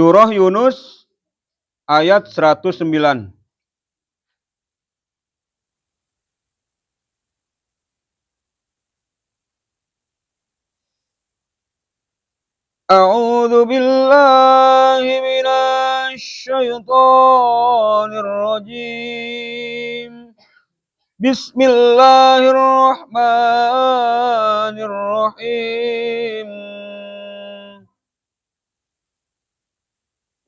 Surah Yunus ayat 109. A'udzu billahi minasy syaithanir rajim. Bismillahirrahmanirrahim.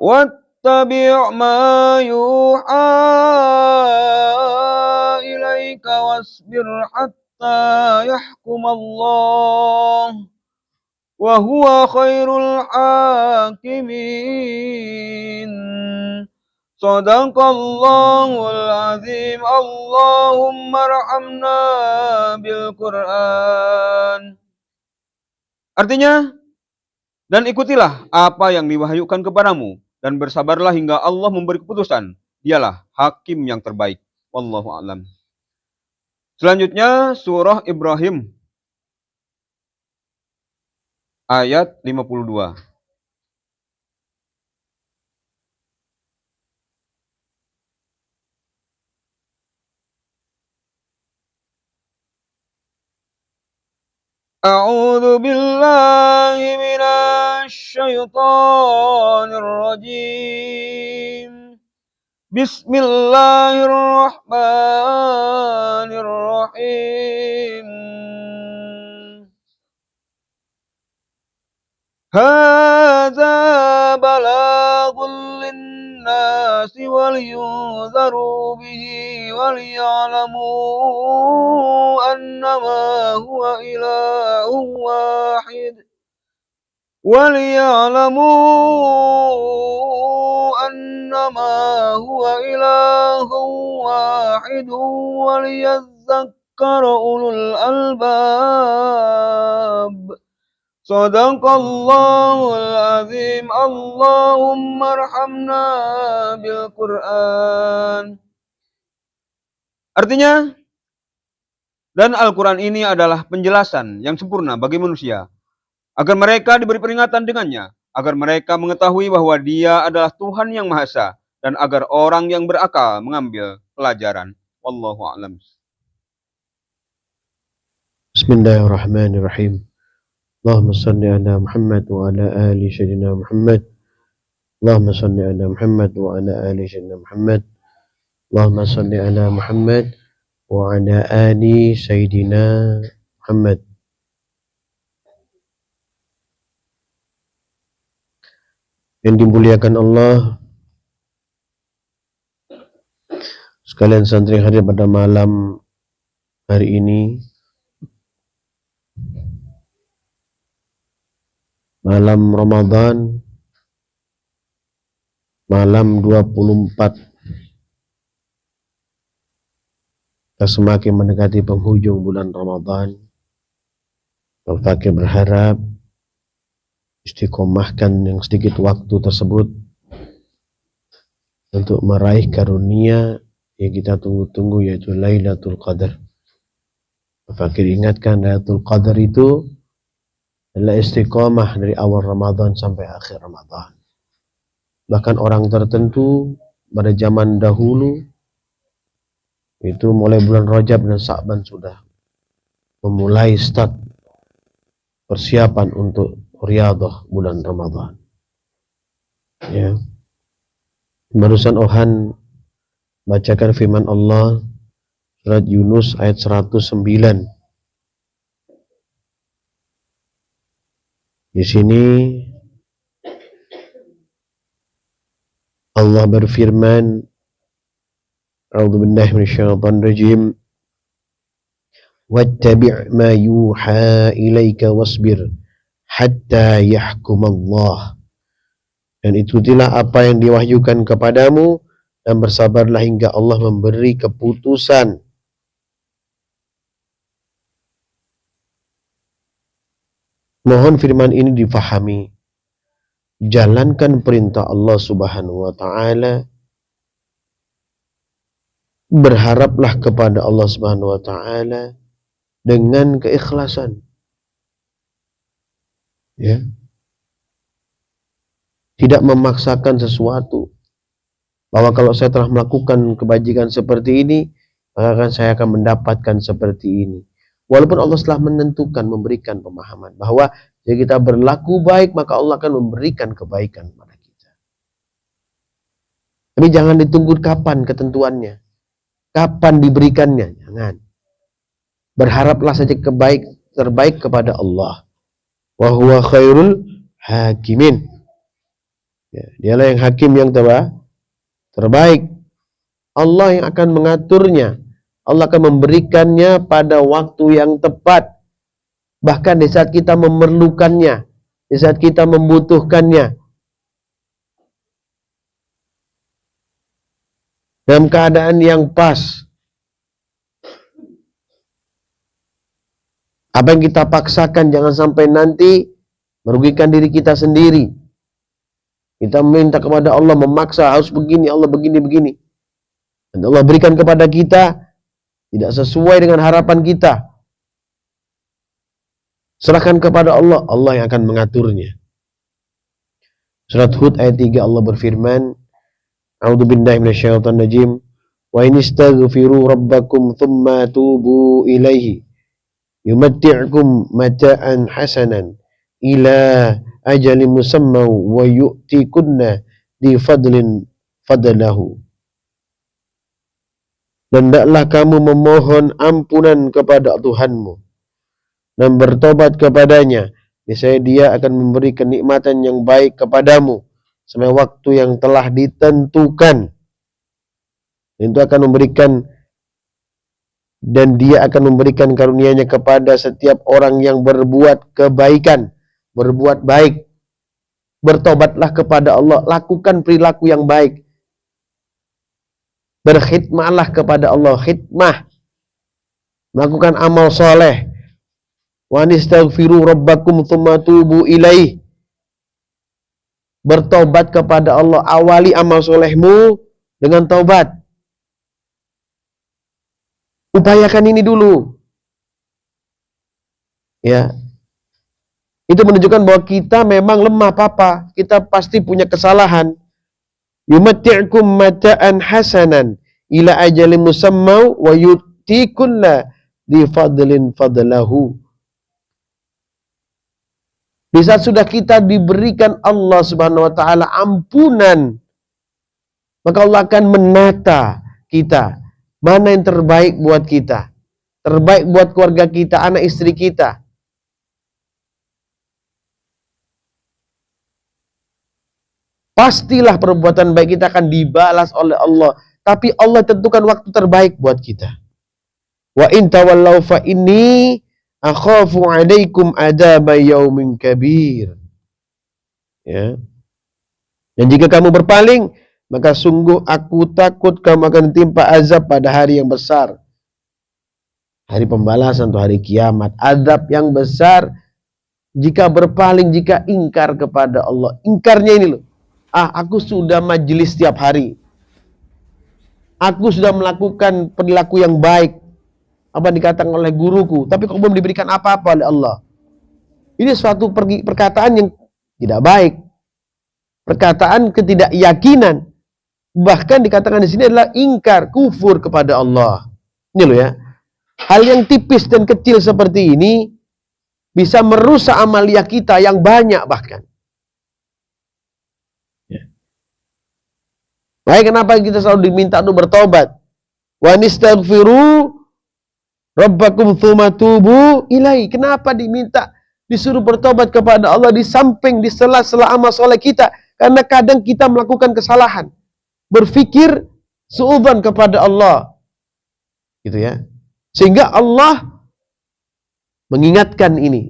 Wattabi' ma yuha ilaika wasbir hatta yahkumallah wa huwa khairul hakimin. Shadaqallahul azim. Allahumma arhamna bil Qur'an. Artinya, dan ikutilah apa yang diwahyukan kepadamu dan bersabarlah hingga Allah memberi keputusan. Dialah hakim yang terbaik. Wallahu a'lam. Selanjutnya surah Ibrahim ayat 52. A'udzu billahi minasy syaithanir rajim. Bismillahirrahmanirrahim. Hadza balaghun lin-nasi wal yunzaru bihi wal ya'lamu annama huwa ilahun wahid wal ya'lamu annama huwa ilahun wahid wal yadhakkaru ulul albab. Shadaqallahul azim. Allahumma arhamna bil Qur'an. Artinya, dan Al-Quran ini adalah penjelasan yang sempurna bagi manusia, agar mereka diberi peringatan dengannya, agar mereka mengetahui bahwa Dia adalah Tuhan yang Maha Esa, dan agar orang yang berakal mengambil pelajaran. Wallahu a'lam. Bismillahirrahmanirrahim. Allahumma salli ala Muhammad wa ala ali sayyidina Muhammad. Allahumma salli ala Muhammad wa ala ali sayyidina Muhammad. Allahumma salli ala Muhammad wa ala ali sayyidina Muhammad. Yang dimuliakan Allah, sekalian santri hadir pada malam hari ini, malam Ramadan, malam 24. Kita semakin mendekati penghujung bulan Ramadan. Fakir berharap istiqomahkan yang sedikit waktu tersebut untuk meraih karunia yang kita tunggu-tunggu, yaitu Lailatul Qadar. Fakir ingatkan, Lailatul Qadar itu adalah istiqomah dari awal Ramadan sampai akhir Ramadan. Bahkan orang tertentu pada zaman dahulu itu mulai bulan Rajab dan Sa'ban sudah memulai start persiapan untuk riyadhah bulan Ramadan. Ya. Barusan Ohan bacakan firman Allah surat Yunus ayat 109. Di sini Allah berfirman, A'udzu billahi minasyaitonir rajim. Wattabi' ma yuha ilaika wasbir hatta yahkumallah. Dan ikutilah apa yang diwahyukan kepadamu dan bersabarlah hingga Allah memberi keputusan. Mohon firman ini difahami. Jalankan perintah Allah Subhanahu wa Ta'ala. Berharaplah kepada Allah Subhanahu wa Ta'ala dengan keikhlasan. Ya. tidak memaksakan sesuatu. Bahwa kalau saya telah melakukan kebajikan seperti ini, maka saya akan mendapatkan seperti ini. Walaupun Allah telah menentukan, memberikan pemahaman bahwa jika kita berlaku baik, maka Allah akan memberikan kebaikan kepada kita. Tapi jangan ditunggu kapan ketentuannya, kapan diberikannya, jangan. Berharaplah saja terbaik kepada Allah. Wa huwa khairul hakimin. Ya, dialah yang hakim yang terbaik. Allah yang akan mengaturnya. Allah akan memberikannya pada waktu yang tepat. Bahkan di saat kita memerlukannya, di saat kita membutuhkannya. Dalam keadaan yang pas. Apa yang kita paksakan jangan sampai nanti merugikan diri kita sendiri. Kita meminta kepada Allah, memaksa harus begini, Allah begini. Dan Allah berikan kepada kita tidak sesuai dengan harapan kita. Serahkan kepada Allah, Allah yang akan mengaturnya. Surat Hud ayat 3 Allah berfirman, A'udzu billahi minasyaitonir rajim. Wa in istaghfiru rabbakum tsumma tubu ilaihi yumatti'kum mata'an hasanan ila ajalin musamma wa yu'ti kunna di fadlahu. Dan hendaklah kamu memohon ampunan kepada Tuhanmu dan bertobat kepadanya. Niscaya Dia akan memberi kenikmatan yang baik kepadamu sampai waktu yang telah ditentukan. Itu akan memberikan, dan Dia akan memberikan karunia-Nya kepada setiap orang yang berbuat kebaikan, berbuat baik. Bertobatlah kepada Allah, lakukan perilaku yang baik. Berkhidmahlah kepada Allah, khidmah. Melakukan amal soleh. Wa nistaghfiru rabbakum tsumma tubu ilaih. Bertobat kepada Allah, awali amal solehmu dengan taubat. Upayakan ini dulu. Ya. Itu menunjukkan bahwa kita memang lemah papa. Kita pasti punya kesalahan. Yumatti'kum mata'an hasanan ila ajalin musamma wa yu'ti kulla di fadlin fadlahu. Di saat sudah kita diberikan Allah Subhanahu wa taala ampunan, maka Allah akan menata kita. Mana yang terbaik buat kita? Terbaik buat keluarga kita, anak istri kita. Pastilah perbuatan baik kita akan dibalas oleh Allah. Tapi Allah tentukan waktu terbaik buat kita. Wa in tawallaw fa inni akhafu 'alaikum adzaba yaumin kabir. Ya. Dan jika kamu berpaling, maka sungguh aku takut kamu akan ditimpa azab pada hari yang besar. Hari pembalasan atau hari kiamat. Azab yang besar jika berpaling, jika ingkar kepada Allah. Ingkarnya ini loh. Aku sudah majelis setiap hari. Aku sudah melakukan perilaku yang baik. Apa yang dikatakan oleh guruku. Tapi kok belum diberikan apa-apa oleh Allah. Ini suatu perkataan yang tidak baik. Perkataan ketidakyakinan. Bahkan dikatakan di sini adalah ingkar, kufur kepada Allah. Ini loh ya. Hal yang tipis dan kecil seperti ini bisa merusak amalia kita yang banyak bahkan. Baik, kenapa kita selalu diminta untuk bertobat? Wa nistaghfiru rabbakum tsumma tubu ilaihi. Kenapa disuruh bertobat kepada Allah di samping di sela-sela amal soleh kita? Karena kadang kita melakukan kesalahan. Berpikir suudzon kepada Allah. Gitu ya. Sehingga Allah mengingatkan ini.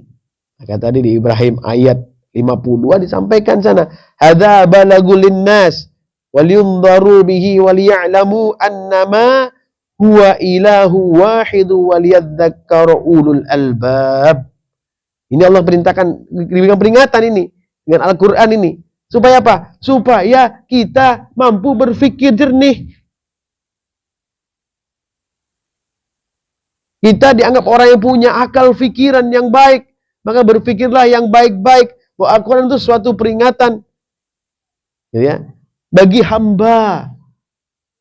Maka tadi di Ibrahim ayat 52 disampaikan sana. Hadza balagul linnas waliyundharu bihi waliya'lamu annama huwa ilahu wahidu waliyadzakkaru ulul albab. Ini Allah perintahkan, diberikan peringatan ini dengan Al-Quran ini. Supaya apa? Supaya kita mampu berpikir jernih. Kita dianggap orang yang punya akal pikiran yang baik. Maka berpikirlah yang baik-baik. Bahwa Al-Quran itu suatu peringatan. Ya. Bagi hamba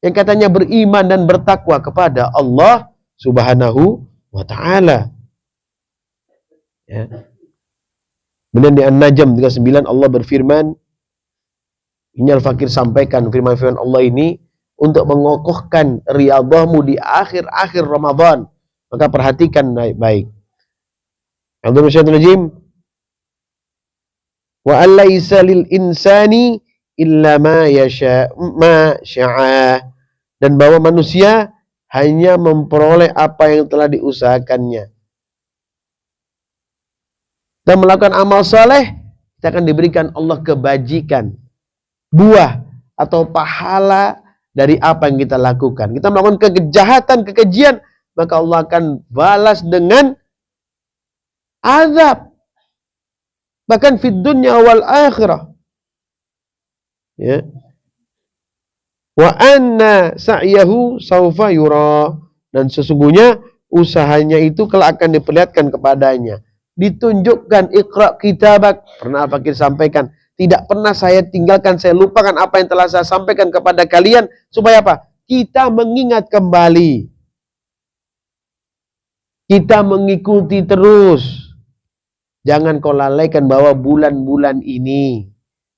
yang katanya beriman dan bertakwa kepada Allah Subhanahu wa Ta'ala. Ya. Kemudian di An-Najm 39 Allah berfirman, ini Al-Fakir sampaikan firman-firman Allah ini untuk mengokohkan riyadhahmu di akhir-akhir Ramadan. Maka perhatikan baik-baik. Al-Fatihah. Wa alaysa lil insani illa ma syaa. Dan bahwa manusia hanya memperoleh apa yang telah diusahakannya. Dan melakukan amal saleh, kita akan diberikan Allah kebajikan, buah atau pahala dari apa yang kita lakukan. Kita melakukan kejahatan, kekejian, maka Allah akan balas dengan azab. Bahkan fid dunya wal akhirah. Ya. Wa anna sa'yahu sawfa yura. Dan sesungguhnya usahanya itu kelak akan diperlihatkan kepadanya. Ditunjukkan iqra kitabak. Pernah Al-Fakir sampaikan, tidak pernah saya tinggalkan, saya lupakan apa yang telah saya sampaikan kepada kalian. Supaya apa? Kita mengingat kembali. Kita mengikuti terus. Jangan kau lalaikan bahwa bulan-bulan ini,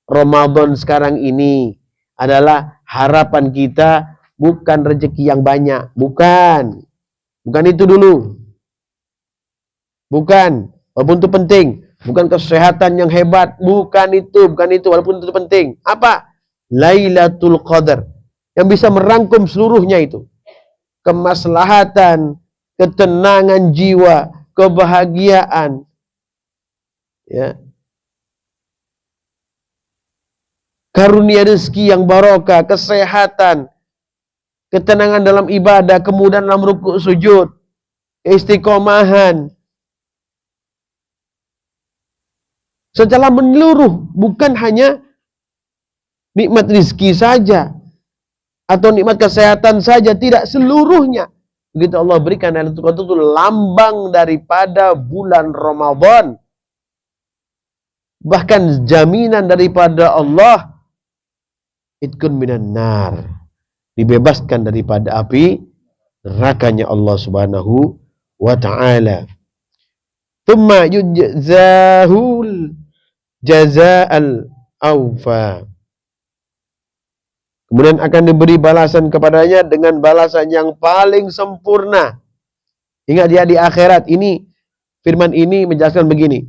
Ramadan sekarang ini adalah harapan kita, bukan rezeki yang banyak. Bukan. Bukan itu dulu. Bukan. Walaupun itu penting. Bukan kesehatan yang hebat. Bukan itu. Bukan itu. Walaupun itu penting. Apa? Lailatul Qadar. Yang bisa merangkum seluruhnya itu. Kemaslahatan, ketenangan jiwa, kebahagiaan. Ya. Karunia rezeki yang barokah, kesehatan, ketenangan dalam ibadah, kemudahan dalam rukuk sujud, keistiqomahan. Secara menyeluruh, bukan hanya nikmat rezeki saja atau nikmat kesehatan saja, tidak, seluruhnya. Begitu Allah berikan Lailatul Qadar itu lambang daripada bulan Ramadan. Bahkan jaminan daripada Allah, itkun minan nar, dibebaskan daripada api nerakanya Allah Subhanahu wa Ta'ala. Tsumma yujzahul jazaa'al awfa. Kemudian akan diberi balasan kepadanya dengan balasan yang paling sempurna. Ingat ya, di akhirat ini, firman ini menjelaskan begini.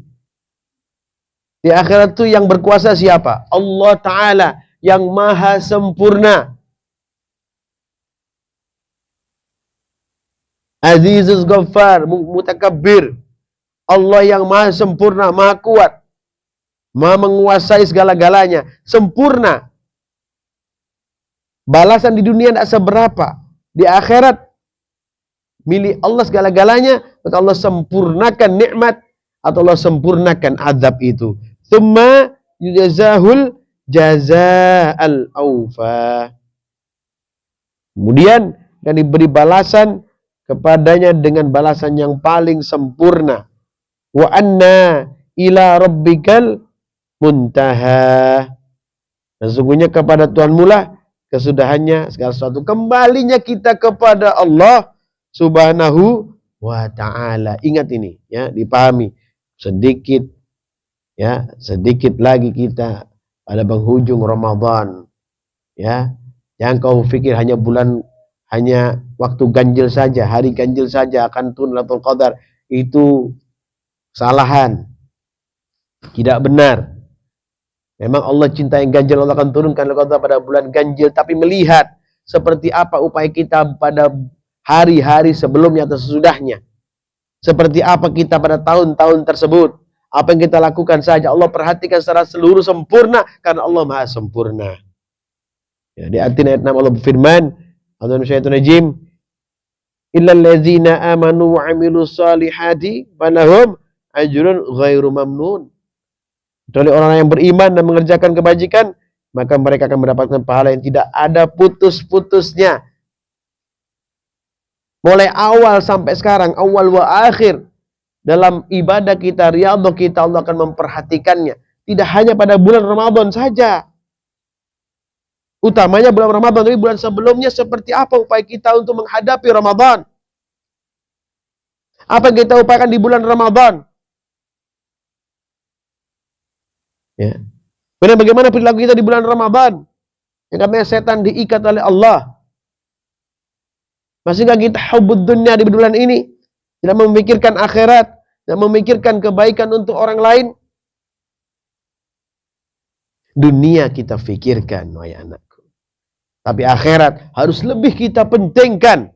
Di akhirat itu yang berkuasa siapa? Allah Ta'ala yang maha sempurna. Azizuz Ghaffar, Mutakabbir. Allah yang maha sempurna, maha kuat, maha menguasai segala-galanya, sempurna. Balasan di dunia tidak seberapa. Di akhirat milik Allah segala-galanya, maka Allah sempurnakan nikmat atau Allah sempurnakan azab itu. Tsumma yujazahul jazaa'al awfa. Kemudian akan diberi balasan kepadanya dengan balasan yang paling sempurna. Wa anna ila rabbikal muntaha. Sesungguhnya kepada Tuhanmu lah kesudahannya segala sesuatu. Kembalinya kita kepada Allah Subhanahu wa Ta'ala. Ingat ini, ya, dipahami. Sedikit, ya, sedikit lagi kita pada penghujung Ramadan. Ya, jangan kau pikir hanya waktu ganjil saja, hari ganjil saja akan turun Lailatul Qadar. Itu kesalahan. Tidak benar. Memang Allah cinta yang ganjil, Allah akan turunkan Lailatul Qadar pada bulan ganjil, tapi melihat seperti apa upaya kita pada hari-hari sebelumnya atau sesudahnya. Seperti apa kita pada tahun-tahun tersebut. Apa yang kita lakukan saja Allah perhatikan secara seluruh sempurna karena Allah Maha sempurna. Ya, di ayat 6 Allah berfirman, Al-Fatihah, illal ladzina amanu wa 'amilus solihati falahum ajrun ghairu mamnun. Kecuali orang yang beriman dan mengerjakan kebajikan, maka mereka akan mendapatkan pahala yang tidak ada putus-putusnya. Mulai awal sampai sekarang, awal wa akhir, dalam ibadah kita, riyadhah kita, Allah akan memperhatikannya. Tidak hanya pada bulan Ramadan saja. Utamanya bulan Ramadan, tapi bulan sebelumnya seperti apa upaya kita untuk menghadapi Ramadan? Apa yang kita upayakan di bulan Ramadan? Ya. Kemudian bagaimana perilaku kita di bulan Ramadan? Yang katanya setan diikat oleh Allah. Masih nggak kita hubbud dunya di bulan ini? Tidak memikirkan akhirat, tidak memikirkan kebaikan untuk orang lain. Dunia kita pikirkan, wahai anakku. Tapi akhirat harus lebih kita pentingkan.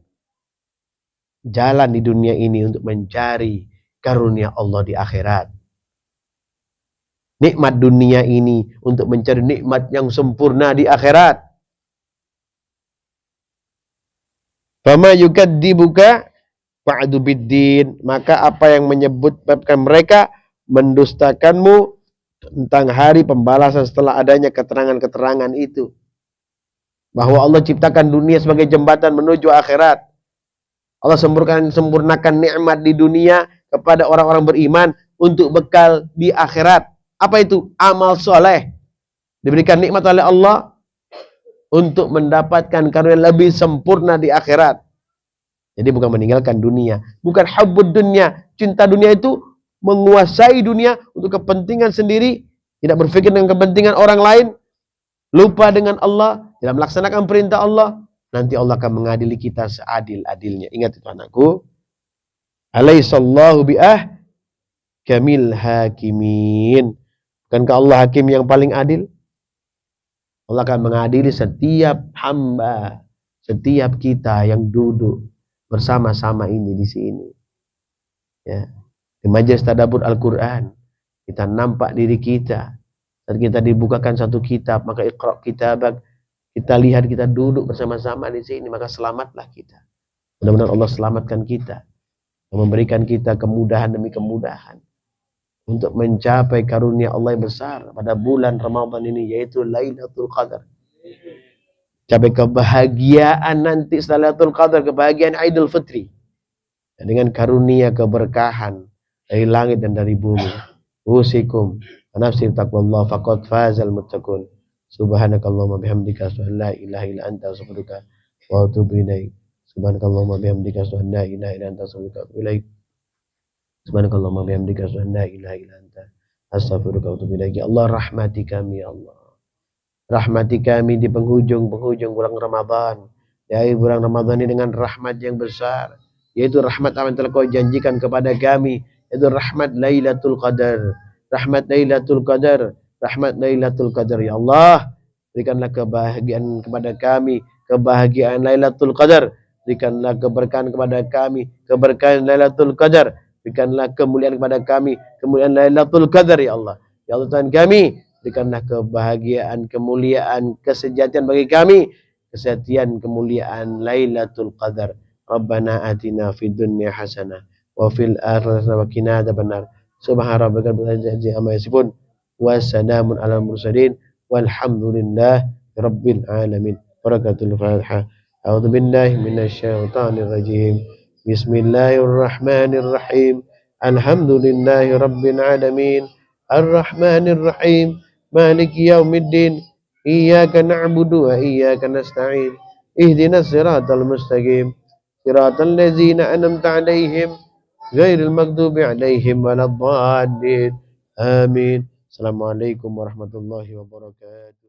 Jalan di dunia ini untuk mencari karunia Allah di akhirat. Nikmat dunia ini untuk mencari nikmat yang sempurna di akhirat. Fama yukadzibuka ba'du biddin, maka apa yang menyebutkan mereka mendustakanmu tentang hari pembalasan setelah adanya keterangan-keterangan itu. Bahwa Allah ciptakan dunia sebagai jembatan menuju akhirat. Allah sempurnakan nikmat di dunia kepada orang-orang beriman untuk bekal di akhirat. Apa itu? Amal soleh. Diberikan nikmat oleh Allah untuk mendapatkan karunia lebih sempurna di akhirat. Jadi bukan meninggalkan dunia. Bukan hubbud dunya. Cinta dunia itu menguasai dunia untuk kepentingan sendiri. Tidak berpikir dengan kepentingan orang lain. Lupa dengan Allah. Tidak melaksanakan perintah Allah. Nanti Allah akan mengadili kita seadil-adilnya. Ingat itu anakku. Alaihissallahu kamil hakimin. Bukankah Allah hakim yang paling adil? Allah akan mengadili setiap hamba. Setiap kita yang duduk bersama-sama ini di sini. Ya. Di majelis tadabbur Al-Quran. Kita nampak diri kita. Saat kita dibukakan satu kitab, maka iqra' kitabak. Kita lihat kita duduk bersama-sama di sini, maka selamatlah kita. Mudah-mudahan Allah selamatkan kita. Memberikan kita kemudahan demi kemudahan. Untuk mencapai karunia Allah yang besar pada bulan Ramadan ini, yaitu Lailatul Qadar. Capai kebahagiaan nanti setelah Lailatul Qadar, kebahagiaan Idul Fitri. Dengan karunia keberkahan dari langit dan dari bumi. Usikum anafsir taqwallah faqad fazal muttaqun. Subhanakallahumma bihamdika asyhadu an la ilaha illa anta astaghfiruka wa atubu ilaik. Subhanakallahumma bihamdika asyhadu an la ilaha illa anta astaghfiruka wa atubu ilaik. Subhanakallahumma bihamdika asyhadu an la ilaha illa anta astaghfiruka wa atubu ilaik. Ya Allah, rahmati kami ya Allah. Rahmati kami di penghujung-penghujung bulan Ramadan. Ya bulan Ramadan ini dengan rahmat yang besar, yaitu rahmat apa yang telah Kau janjikan kepada kami, yaitu rahmat Lailatul Qadar. Rahmat Lailatul Qadar. Rahmat Lailatul Qadar ya Allah, berikanlah kebahagiaan kepada kami, kebahagiaan Lailatul Qadar. Berikanlah keberkahan kepada kami, keberkahan Lailatul Qadar. Berikanlah kemuliaan kepada kami, kemuliaan Lailatul Qadar ya Allah. Ya Allah Tuhan kami, berikanlah kebahagiaan, kemuliaan, kesejatian bagi kami, kesejatian, kemuliaan Lailatul Qadar. Rabbana atina fid dunya hasanah wa fil akhirati hasanah wa qina adzabannar. Subhana rabbika rabbil izzati amma yasifun. Wassalamun ala mursalin walhamdulillah rabbil alamin. Barakatul Fatihah. A'udzu billahi minasy syaithanir rajim. Bismillahirrahmanirrahim. Alhamdulillahi rabbil alamin. Arrahmanir rahim. Maliki yaumiddin. Iyyaka na'budu wa iyyaka nasta'in. Ihdinas siratal mustaqim. Siratal ladzina an'amta 'alaihim ghairil maghdubi 'alaihim waladdallin. Amin. Assalamualaikum warahmatullahi wabarakatuh.